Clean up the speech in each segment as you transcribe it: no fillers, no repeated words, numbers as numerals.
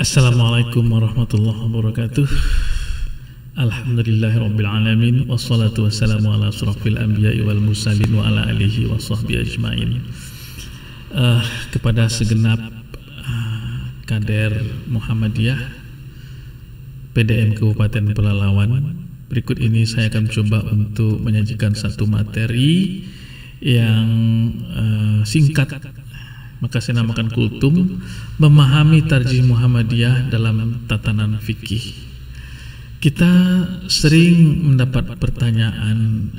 Assalamualaikum warahmatullahi wabarakatuh. Alhamdulillahirabbil alamin wassalatu wassalamu ala asrofil anbiya'i wal mursalin wa ala alihi wa sahbihi ajmain. Kepada segenap kader Muhammadiyah PDM Kabupaten Pelalawan, berikut ini saya akan coba untuk menyajikan satu materi yang singkat, maka saya namakan kultum, memahami tarjih Muhammadiyah dalam tatanan fikih. Kita sering mendapat pertanyaan,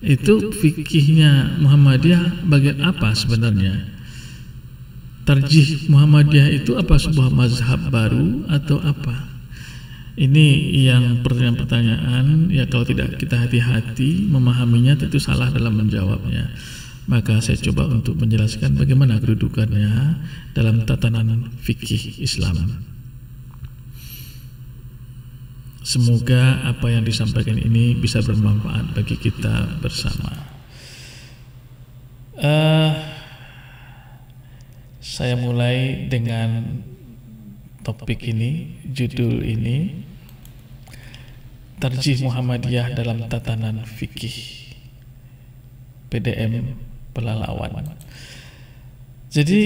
itu fikihnya Muhammadiyah bagian apa sebenarnya? Tarjih Muhammadiyah itu apa, sebuah mazhab baru atau apa? Ini yang pertanyaan-pertanyaan, ya kalau tidak kita hati-hati memahaminya tentu salah dalam menjawabnya. Maka saya coba untuk menjelaskan bagaimana kedudukannya dalam tatanan fikih Islam. Semoga apa yang disampaikan ini bisa bermanfaat bagi kita bersama. Saya mulai dengan topik ini, judul ini, tarjih Muhammadiyah dalam tatanan fikih PDM Pelalawan. Jadi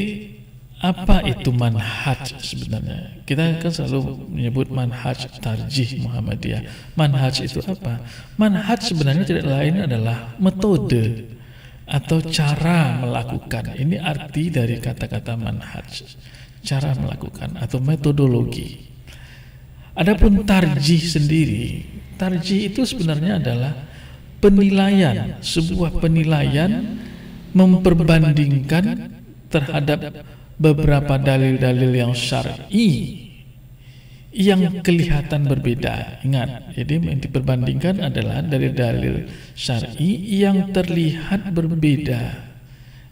apa itu manhaj sebenarnya? Kita kan selalu menyebut manhaj tarjih Muhammadiyah. Manhaj itu apa? Manhaj sebenarnya tidak lain adalah metode atau cara melakukan. Ini arti dari kata-kata manhaj, cara melakukan atau metodologi. Adapun tarjih sendiri, tarjih itu sebenarnya adalah penilaian, sebuah penilaian memperbandingkan terhadap beberapa dalil-dalil yang syar'i yang kelihatan berbeda. Ingat, jadi yang diperbandingkan adalah dalil-dalil syar'i yang terlihat berbeda.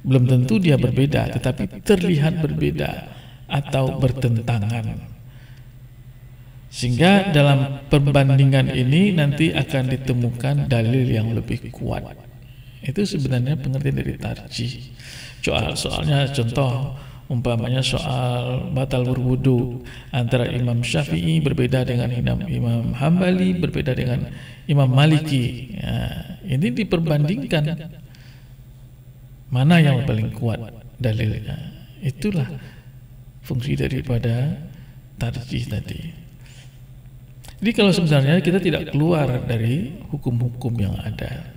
Belum tentu dia berbeda, tetapi terlihat berbeda atau bertentangan. Sehingga dalam perbandingan ini nanti akan ditemukan dalil yang lebih kuat. Itu sebenarnya pengertian dari tarjih. Soalnya contoh, umpamanya soal batal berwudu antara Imam Syafi'i berbeda dengan Imam Hambali, berbeda dengan Imam Maliki. Ya, ini diperbandingkan mana yang paling kuat dalilnya. Itulah fungsi daripada tarjih tadi. Jadi kalau sebenarnya kita tidak keluar dari hukum-hukum yang ada,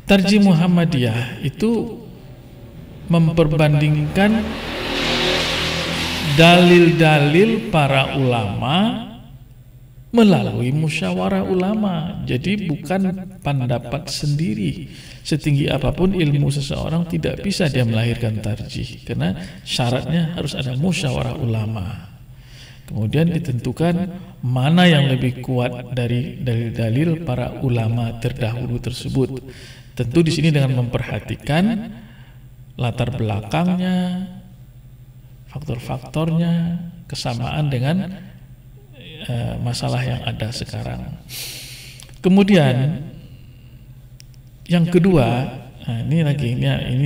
tarjih Muhammadiyah itu memperbandingkan dalil-dalil para ulama melalui musyawarah ulama. Jadi bukan pendapat sendiri. Setinggi apapun ilmu seseorang tidak bisa dia melahirkan tarjih, karena syaratnya harus ada musyawarah ulama. Kemudian ditentukan mana yang lebih kuat dari dalil-dalil para ulama terdahulu tersebut. Tentu di sini dengan memperhatikan latar belakangnya, faktor-faktornya, kesamaan dengan masalah yang ada sekarang. Kemudian yang kedua, ini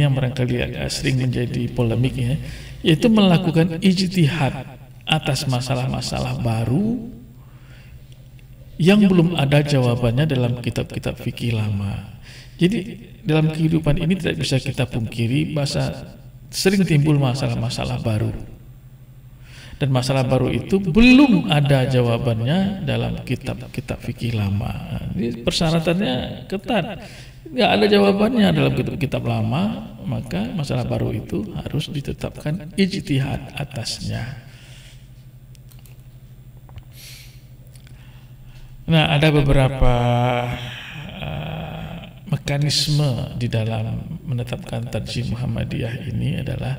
yang barangkali agak sering menjadi polemik ya, yaitu melakukan ijtihad atas masalah-masalah baru yang belum ada jawabannya dalam kitab-kitab fikih lama. Jadi dalam kehidupan ini tidak bisa kita pungkiri bahwa sering timbul masalah-masalah baru. Dan masalah baru itu belum ada jawabannya dalam kitab-kitab fikih lama. Ini persyaratannya ketat. Nggak ada jawabannya dalam kitab-kitab lama, maka masalah baru itu harus ditetapkan ijtihad atasnya. Nah, ada beberapa mekanisme di dalam menetapkan tarjih Muhammadiyah ini adalah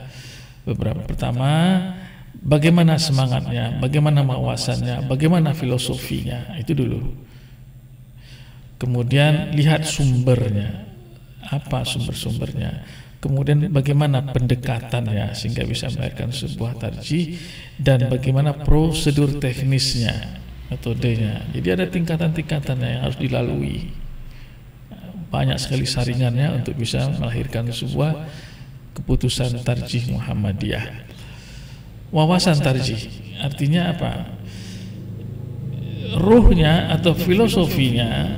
beberapa. Pertama, bagaimana semangatnya, bagaimana wawasannya, bagaimana filosofinya, itu dulu. Kemudian lihat sumbernya, apa sumber-sumbernya. Kemudian bagaimana pendekatannya sehingga bisa melahirkan sebuah tarjih, dan bagaimana prosedur teknisnya, metodenya. Jadi ada tingkatan-tingkatannya yang harus dilalui. Banyak sekali saringannya untuk bisa melahirkan sebuah keputusan tarjih Muhammadiyah. wawasan tarjih. Artinya apa? Ruhnya atau filosofinya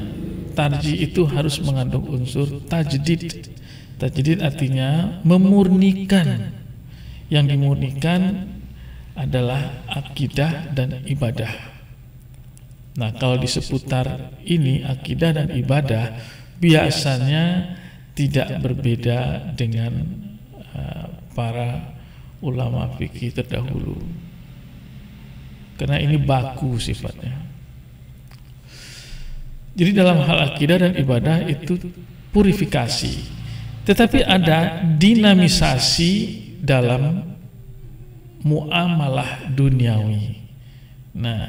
tarjih itu harus mengandung unsur tajdid. Tajdid artinya memurnikan. Yang dimurnikan adalah akidah dan ibadah. Nah, kalau di seputar ini akidah dan ibadah biasanya tidak berbeda dengan para ulama fikih terdahulu, karena ini baku sifatnya. Jadi dalam hal akidah dan ibadah itu purifikasi, tetapi ada dinamisasi dalam muamalah duniawi. Nah,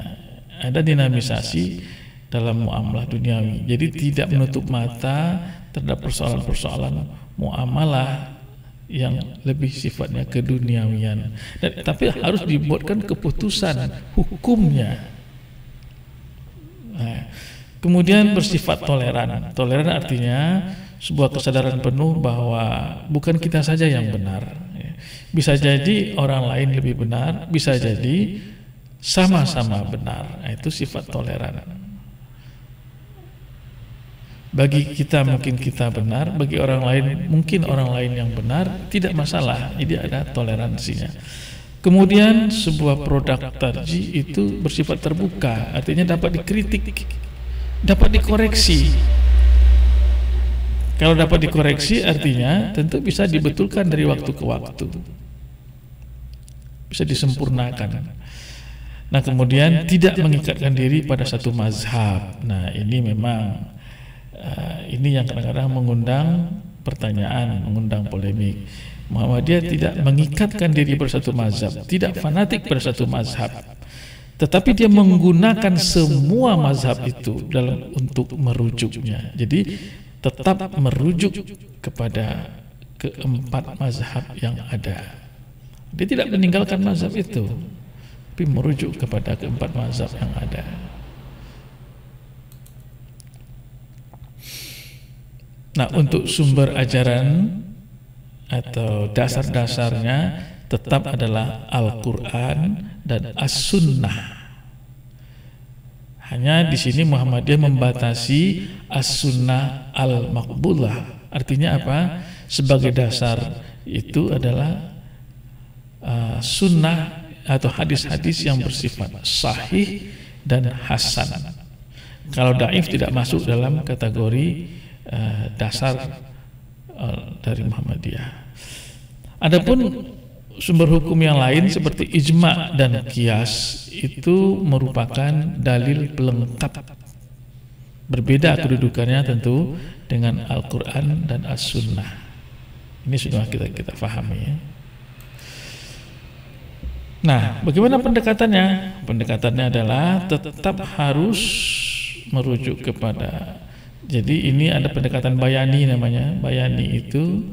ada dinamisasi dalam muamalah duniawi. Jadi tidak menutup mata terhadap persoalan-persoalan muamalah yang lebih sifatnya keduniawian. Tapi harus dibuatkan keputusan hukumnya. Nah, kemudian bersifat toleran. Toleran artinya sebuah kesadaran penuh bahwa bukan kita saja yang benar. Bisa jadi orang lain lebih benar, bisa jadi sama-sama benar. Nah, itu sifat toleran. Bagi kita mungkin kita benar, bagi orang lain mungkin orang lain yang benar, tidak masalah. Jadi ada toleransinya. Kemudian sebuah produk tarjih itu bersifat terbuka, artinya dapat dikritik, dapat dikoreksi. Kalau dapat dikoreksi artinya tentu bisa dibetulkan dari waktu ke waktu, bisa disempurnakan. Nah, kemudian tidak mengikatkan diri pada satu mazhab. Nah, ini memang ini yang kadang-kadang mengundang pertanyaan, mengundang polemik. Muhammadiyah tidak mengikatkan diri pada satu mazhab, tidak fanatik pada satu mazhab, tetapi dia menggunakan semua mazhab itu untuk merujuknya. Jadi tetap merujuk kepada keempat mazhab yang ada. Dia tidak meninggalkan mazhab itu, tapi merujuk kepada keempat mazhab yang ada. Nah, untuk sumber ajaran atau dasar-dasarnya tetap adalah Al-Quran dan As-Sunnah. Hanya di sini Muhammadiyah membatasi As-Sunnah Al-Maqbulah. Artinya apa? Sebagai dasar itu adalah sunnah atau hadis-hadis yang bersifat sahih dan hasan. Kalau dhaif tidak masuk dalam kategori dasar dari Muhammadiyah. Adapun sumber hukum yang lain seperti ijma dan qiyas itu merupakan dalil pelengkap, berbeda kedudukannya tentu dengan Al-Quran dan As-Sunnah. Ini sudah kita pahami ya. Nah, bagaimana pendekatannya? Pendekatannya adalah tetap harus merujuk kepada, jadi ini ada pendekatan bayani namanya. Bayani itu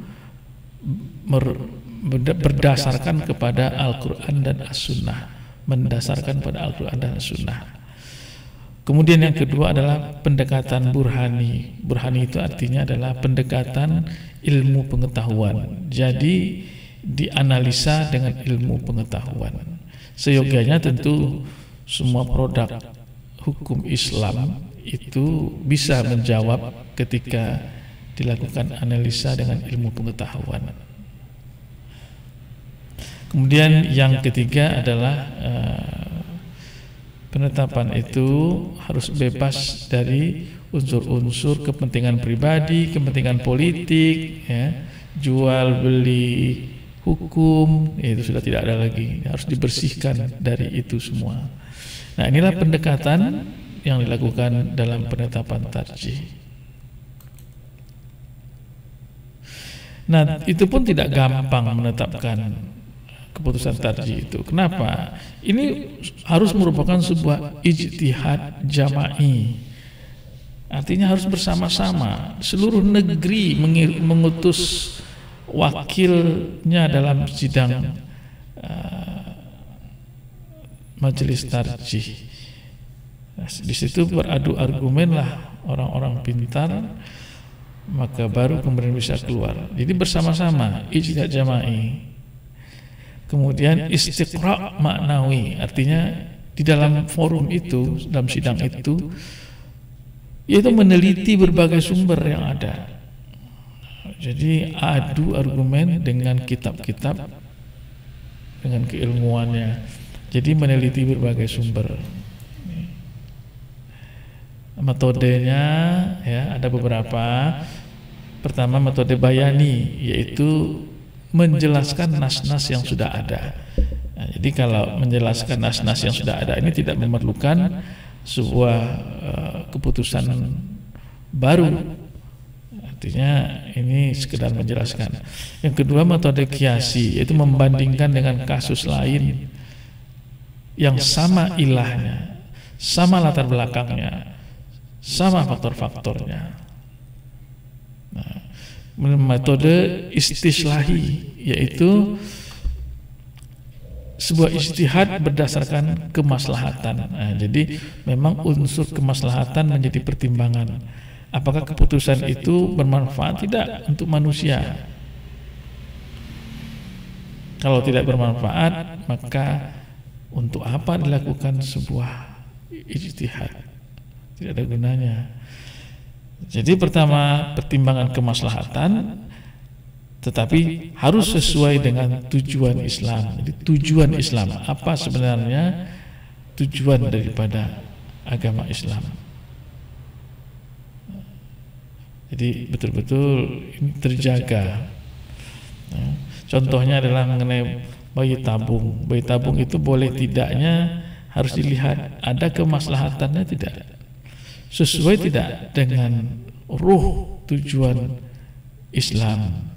berdasarkan kepada Al-Quran dan As-Sunnah, mendasarkan pada Al-Quran dan As-Sunnah. Kemudian yang kedua adalah pendekatan burhani. Burhani itu artinya adalah pendekatan ilmu pengetahuan. Jadi dianalisa dengan ilmu pengetahuan. Seyogianya tentu semua produk hukum Islam itu bisa menjawab ketika dilakukan analisa dengan ilmu pengetahuan. Kemudian yang ketiga adalah penetapan itu harus bebas dari unsur-unsur kepentingan pribadi, kepentingan politik, ya, jual beli hukum, itu sudah tidak ada lagi, harus dibersihkan dari itu semua. Nah, inilah pendekatan yang dilakukan dalam penetapan tarjih. Nah, itu pun tidak gampang menetapkan keputusan tarjih itu. Kenapa? Ini harus merupakan sebuah ijtihad jama'i. Artinya harus bersama-sama. Seluruh negeri mengutus wakilnya dalam sidang majelis tarjih. Di situ beradu argumenlah orang-orang pintar, maka baru kemudian bisa keluar. Jadi bersama-sama, ijtihad jama'i. Kemudian istiqra' maknawi, artinya di dalam forum itu, dalam sidang itu, yaitu meneliti berbagai sumber yang ada. Jadi adu argumen dengan kitab-kitab, dengan keilmuannya. Jadi meneliti berbagai sumber. Metodenya ya ada beberapa. Pertama metode bayani, yaitu menjelaskan nas-nas yang sudah ada. Nah, jadi kalau menjelaskan nas-nas yang sudah ada ini tidak memerlukan sebuah keputusan baru. Artinya ini sekedar menjelaskan. Yang kedua metode kiasi, yaitu membandingkan dengan kasus lain yang sama ilahnya, sama latar belakangnya, sama faktor-faktornya. Nah, metode istislahi, yaitu sebuah ijtihad berdasarkan kemaslahatan. Nah, jadi memang unsur kemaslahatan menjadi pertimbangan. Apakah keputusan itu bermanfaat tidak untuk manusia? Kalau tidak bermanfaat, maka untuk apa dilakukan sebuah ijtihad? Tidak ada gunanya. Jadi pertama pertimbangan kemaslahatan, tetapi harus sesuai dengan tujuan Islam. Jadi tujuan Islam apa sebenarnya tujuan daripada agama Islam? Jadi betul-betul ini terjaga. Contohnya adalah mengenai bayi tabung. Bayi tabung itu boleh tidaknya harus dilihat ada kemaslahatannya tidak, sesuai tidak dengan ruh tujuan Islam.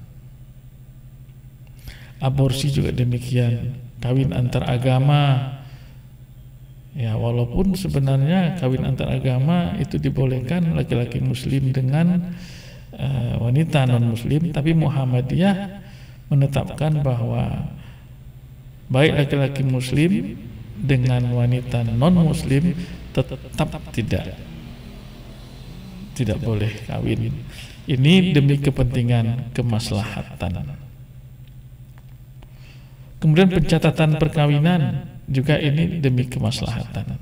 Aborsi juga demikian, kawin antar agama. Ya, walaupun sebenarnya kawin antar agama itu dibolehkan laki-laki muslim dengan wanita non muslim, tapi Muhammadiyah menetapkan bahwa baik laki-laki muslim dengan wanita non muslim tetap tidak boleh kawin. Ini demi kepentingan kemaslahatan. Kemudian pencatatan perkawinan juga ini demi kemaslahatan.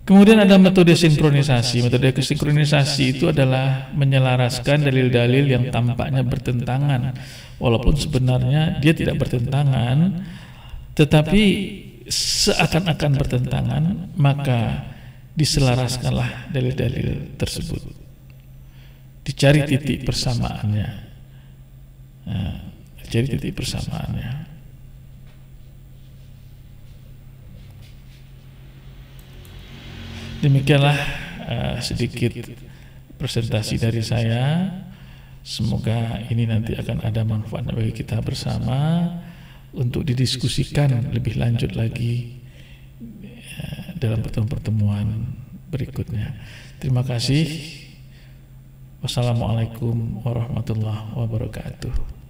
Kemudian ada metode sinkronisasi. Metode sinkronisasi itu adalah menyelaraskan dalil-dalil yang tampaknya bertentangan, walaupun sebenarnya dia tidak bertentangan, tetapi seakan-akan bertentangan, maka diselaraskanlah dalil-dalil tersebut, dicari titik persamaannya. Jadi titik persamaannya. Demikianlah sedikit presentasi dari saya. Semoga ini nanti akan ada manfaat bagi kita bersama untuk didiskusikan lebih lanjut lagi dalam pertemuan-pertemuan berikutnya. Terima kasih. Wassalamualaikum warahmatullahi wabarakatuh.